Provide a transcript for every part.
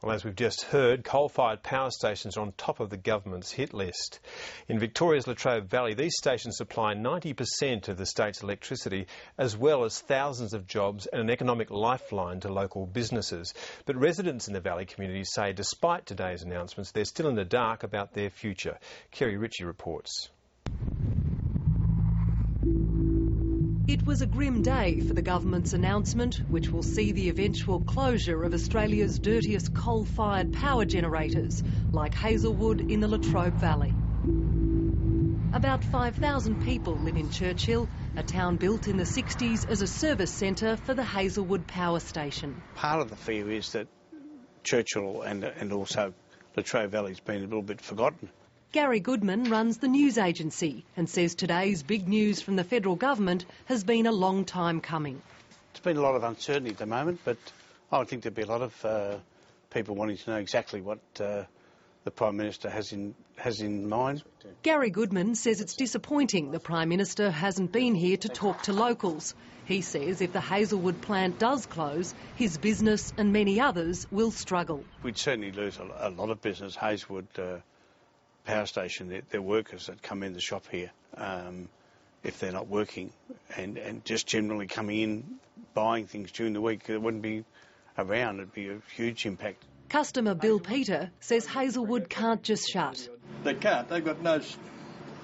Well, as we've just heard, coal-fired power stations are on top of the government's hit list. In Victoria's Trobe Valley, these stations supply 90% of the state's electricity, as well as thousands of jobs and an economic lifeline to local businesses. But residents in the valley community say despite today's announcements, they're still in the dark about their future. Kerry Ritchie reports. It was a grim day for the government's announcement, which will see the eventual closure of Australia's dirtiest coal-fired power generators, like Hazelwood in the Trobe Valley. About 5,000 people live in Churchill, a town built in the 60s as a service centre for the Hazelwood power station. Part of the fear is that Churchill and also the Trobe Valley's been a little bit forgotten. Gary Goodman runs the news agency and says today's big news from the federal government has been a long time coming. It's been a lot of uncertainty at the moment, but I would think there'd be a lot of people wanting to know exactly what the Prime Minister has in mind. Gary Goodman says it's disappointing the Prime Minister hasn't been here to talk to locals. He says if the Hazelwood plant does close, his business and many others will struggle. We'd certainly lose a lot of business. Hazelwood power station, their workers that come in the shop here, if they're not working and just generally coming in, buying things during the week, it wouldn't be around. It'd be a huge impact. Customer Bill Peter says Hazelwood can't just shut. They can't. They've got no...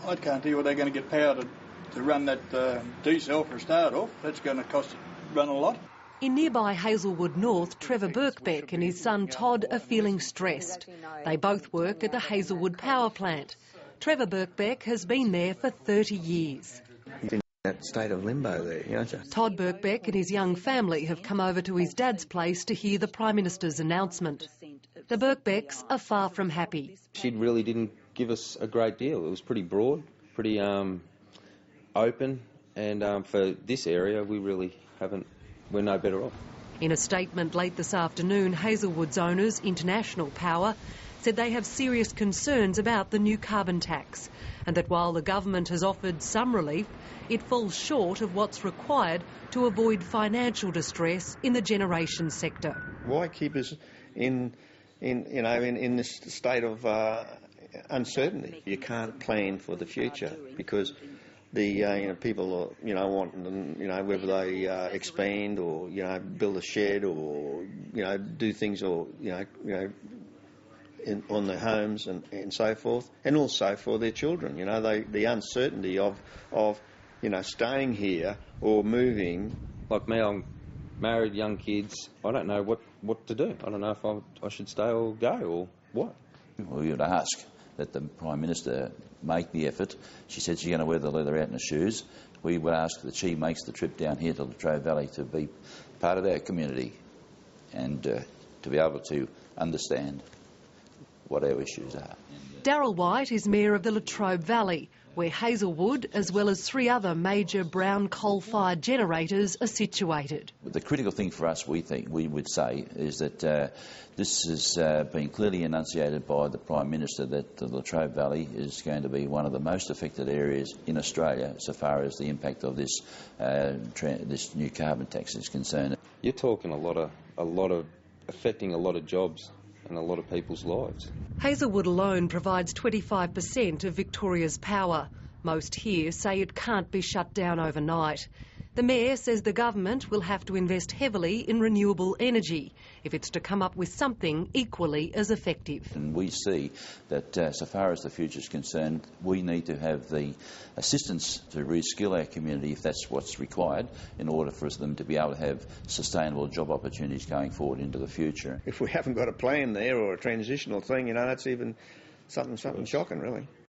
I can't tell you where they're going to get power to run that diesel for a start off. That's going to cost run a lot. In nearby Hazelwood North, Trevor Birkbeck and his son Todd are feeling stressed. They both work at the Hazelwood power plant. Trevor Birkbeck has been there for 30 years. In that state of limbo there, aren't you? Todd Birkbeck and his young family have come over to his dad's place to hear the Prime Minister's announcement. The Birkbecks are far from happy. She really didn't give us a great deal. It was pretty broad, pretty open, and for this area we really haven't... We're no better off. In a statement late this afternoon, Hazelwood's owners, International Power, said they have serious concerns about the new carbon tax and that while the government has offered some relief, it falls short of what's required to avoid financial distress in the generation sector. Why keep us in this state of uncertainty? You can't plan for the future because the people want whether they expand or build a shed or do things or on their homes and so forth, and also for their children. The uncertainty of staying here or moving. Like me, I'm married, young kids. I don't know what to do. I don't know if I should stay or go or what. Well, you'd ask that the Prime Minister make the effort. She said she's going to wear the leather out in her shoes. We would ask that she makes the trip down here to the Trobe Valley to be part of our community and to be able to understand what our issues are. Darryl White is Mayor of the Trobe Valley, where Hazelwood, as well as 3 other major brown coal-fired generators, are situated. The critical thing for us, we would say, is that this has been clearly enunciated by the Prime Minister that the Trobe Valley is going to be one of the most affected areas in Australia so far as the impact of this this new carbon tax is concerned. You're talking a lot of affecting a lot of jobs and a lot of people's lives. Hazelwood alone provides 25% of Victoria's power. Most here say it can't be shut down overnight. The Mayor says the government will have to invest heavily in renewable energy if it's to come up with something equally as effective. And we see that so far as the future is concerned, we need to have the assistance to reskill our community if that's what's required in order for them to be able to have sustainable job opportunities going forward into the future. If we haven't got a plan there or a transitional thing, that's even something shocking, really.